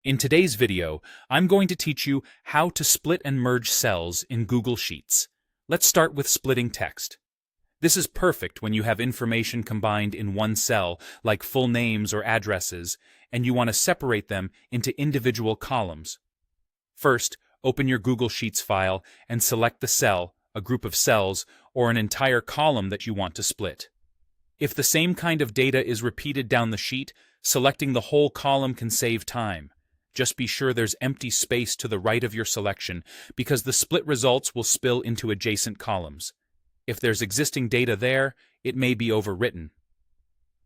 In today's video, I'm going to teach you how to split and merge cells in Google Sheets. Let's start with splitting text. This is perfect when you have information combined in one cell, like full names or addresses, and you want to separate them into individual columns. First, open your Google Sheets file and select the cell, a group of cells, or an entire column that you want to split. If the same kind of data is repeated down the sheet, selecting the whole column can save time. Just be sure there's empty space to the right of your selection, because the split results will spill into adjacent columns. If there's existing data there, it may be overwritten.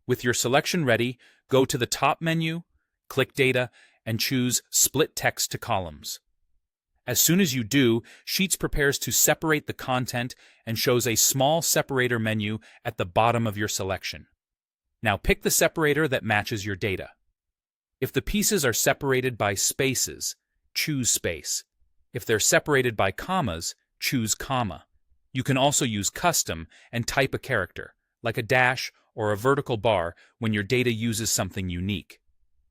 With your selection ready, go to the top menu, click Data, and choose Split Text to Columns. As soon as you do, Sheets prepares to separate the content and shows a small separator menu at the bottom of your selection. Now pick the separator that matches your data. If the pieces are separated by spaces, choose space. If they're separated by commas, choose comma. You can also use custom and type a character, like a dash or a vertical bar, when your data uses something unique.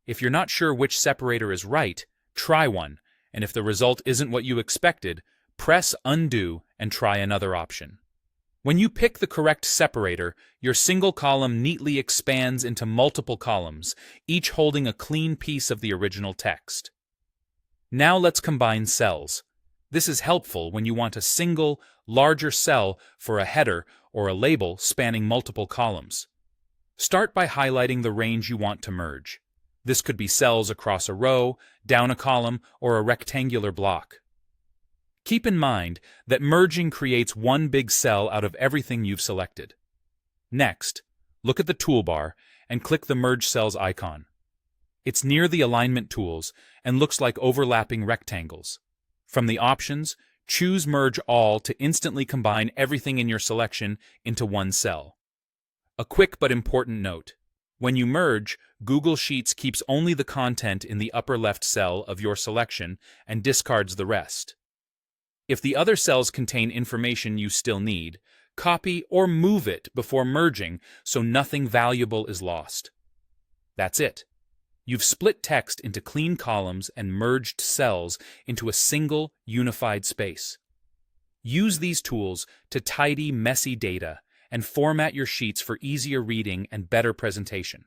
If you're not sure which separator is right, try one, and if the result isn't what you expected, press undo and try another option. When you pick the correct separator, your single column neatly expands into multiple columns, each holding a clean piece of the original text. Now let's combine cells. This is helpful when you want a single, larger cell for a header or a label spanning multiple columns. Start by highlighting the range you want to merge. This could be cells across a row, down a column, or a rectangular block. Keep in mind that merging creates one big cell out of everything you've selected. Next, look at the toolbar and click the Merge Cells icon. It's near the alignment tools and looks like overlapping rectangles. From the options, choose Merge All to instantly combine everything in your selection into one cell. A quick but important note. When you merge, Google Sheets keeps only the content in the upper left cell of your selection and discards the rest. If the other cells contain information you still need, copy or move it before merging so nothing valuable is lost. That's it. You've split text into clean columns and merged cells into a single, unified space. Use these tools to tidy messy data and format your sheets for easier reading and better presentation.